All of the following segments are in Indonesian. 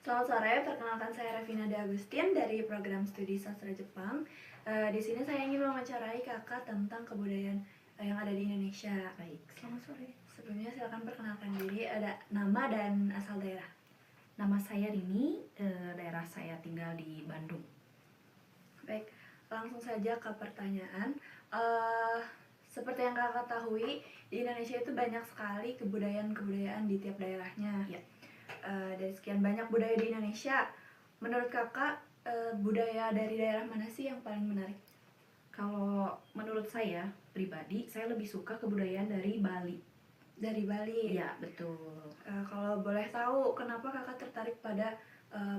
Selamat sore, perkenalkan saya Revina De Agustin dari program studi sastra Jepang. Di sini saya ingin mewawancarai kakak tentang kebudayaan yang ada di Indonesia. Baik, selamat sore. Sebelumnya silakan perkenalkan diri, ada nama dan asal daerah. Nama saya Rini, daerah saya tinggal di Bandung. Baik, langsung saja ke pertanyaan. Seperti yang kakak ketahui, di Indonesia itu banyak sekali kebudayaan-kebudayaan di tiap daerahnya. Ya. Dari sekian banyak budaya di Indonesia, menurut kakak budaya dari daerah mana sih yang paling menarik? Kalau menurut saya pribadi, saya lebih suka kebudayaan dari Bali. Dari Bali. Iya, betul. Kalau boleh tahu, kenapa kakak tertarik pada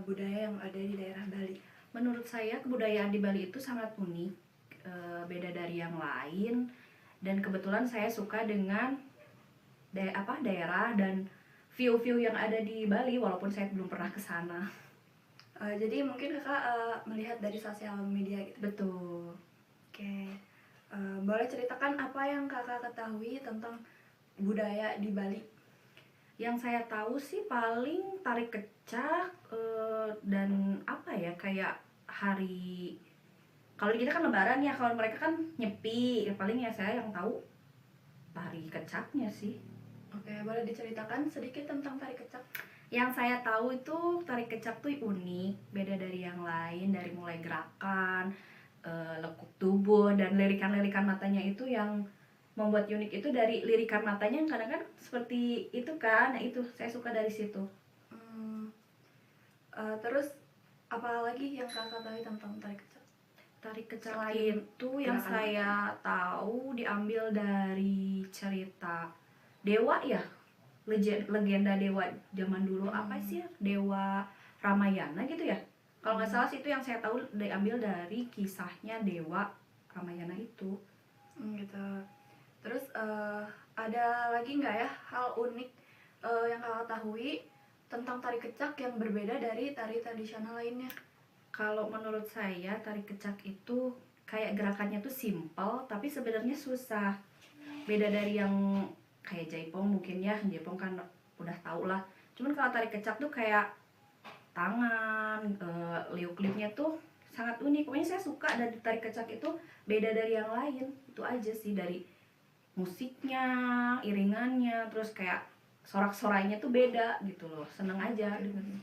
budaya yang ada di daerah Bali? Menurut saya kebudayaan di Bali itu sangat unik, beda dari yang lain. Dan kebetulan saya suka dengan daerah dan view-view yang ada di Bali, walaupun saya belum pernah ke sana. Jadi mungkin kakak melihat dari sosial media gitu. Betul. Oke. Boleh ceritakan apa yang kakak ketahui tentang budaya di Bali? Yang saya tahu sih paling tarik kecak, dan apa ya, kayak hari, kalau kita kan lebaran ya, kalau mereka kan nyepi, paling ya saya yang tahu tari kecaknya sih. Oke, boleh diceritakan sedikit tentang tari kecak? Yang saya tahu itu tari kecak tuh unik, beda dari yang lain, dari mulai gerakan, lekuk tubuh, dan lirikan-lirikan matanya itu yang membuat unik itu dari lirikan matanya yang kadang kan seperti itu kan. Nah itu saya suka dari situ. Terus apa lagi yang kakak tahu tentang tari kecak? Tari kecak Selain itu yang gerakan saya tahu diambil dari cerita dewa ya, legenda dewa zaman dulu. Apa sih ya? Dewa Ramayana gitu ya, kalau nggak salah sih. Itu yang saya tahu diambil dari kisahnya dewa Ramayana itu. Gitu. Terus ada lagi nggak ya hal unik yang kakak ketahui tentang tari kecak yang berbeda dari tari tradisional lainnya? Kalau menurut saya tari kecak itu kayak gerakannya tuh simple tapi sebenarnya susah. Beda dari yang kayak jaipong mungkin ya, jaipong kan udah tau lah. Cuman kalau tari kecak tuh kayak tangan, liuk-liuknya tuh sangat unik. Pokoknya saya suka dari tari kecak itu, beda dari yang lain. Itu aja sih, dari musiknya, iringannya, terus kayak sorak-sorainya tuh beda gitu loh. Seneng aja dengerin.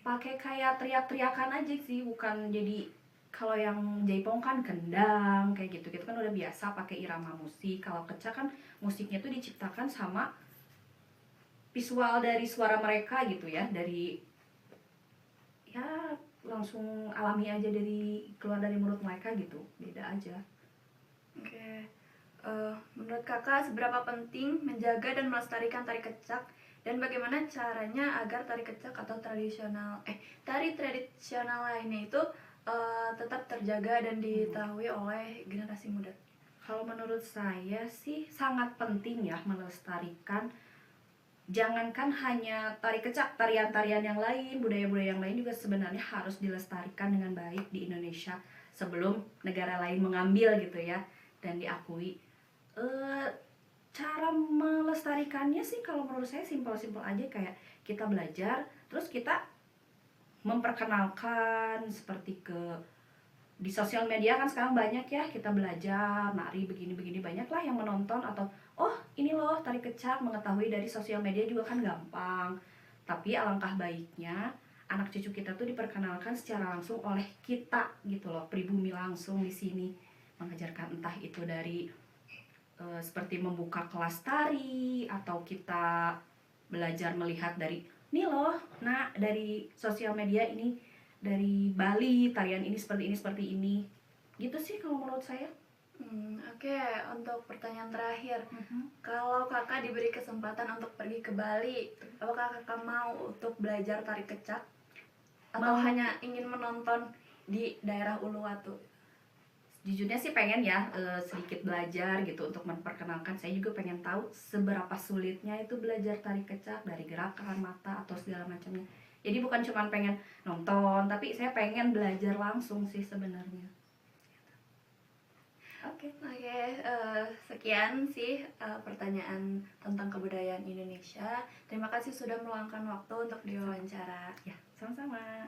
Pakai kayak teriak-teriakan aja sih, bukan jadi kalau yang jaipong kan gendang kayak gitu kan udah biasa pakai irama musik. Kalau kecak kan musiknya tuh diciptakan sama visual dari suara mereka gitu ya, dari ya langsung alami aja, dari keluar dari mulut mereka gitu, beda aja. Oke. Menurut kakak seberapa penting menjaga dan melestarikan tari kecak, dan bagaimana caranya agar tari kecak atau tari tradisional lainnya itu tetap terjaga dan diketahui oleh generasi muda? Kalau menurut saya sih sangat penting ya melestarikan. Jangankan hanya tari kecak, tarian-tarian yang lain, budaya-budaya yang lain juga sebenarnya harus dilestarikan dengan baik di Indonesia sebelum negara lain mengambil gitu ya dan diakui. Cara melestarikannya sih kalau menurut saya simpel-simpel aja, kayak kita belajar terus kita memperkenalkan, seperti di sosial media kan sekarang banyak ya, kita belajar nari begini-begini, banyak lah yang menonton, atau oh ini loh tari kecak, mengetahui dari sosial media juga kan gampang. Tapi alangkah baiknya anak cucu kita tuh diperkenalkan secara langsung oleh kita gitu loh, pribumi langsung di sini, mengajarkan entah itu dari seperti membuka kelas tari, atau kita belajar melihat dari nih loh, nah dari sosial media ini, dari Bali tarian ini seperti ini gitu sih kalau menurut saya. Oke, untuk pertanyaan terakhir, kalau kakak diberi kesempatan untuk pergi ke Bali, apakah kakak mau untuk belajar tari kecak atau hanya ingin menonton di daerah Uluwatu? Jujurnya sih pengen ya sedikit belajar gitu untuk memperkenalkan. Saya juga pengen tahu seberapa sulitnya itu belajar tari kecak, dari gerakan mata atau segala macamnya. Jadi bukan cuma pengen nonton, tapi saya pengen belajar langsung sih sebenarnya. Oke, sekian sih pertanyaan tentang kebudayaan Indonesia. Terima kasih sudah meluangkan waktu untuk diwawancara. Ya, sama-sama.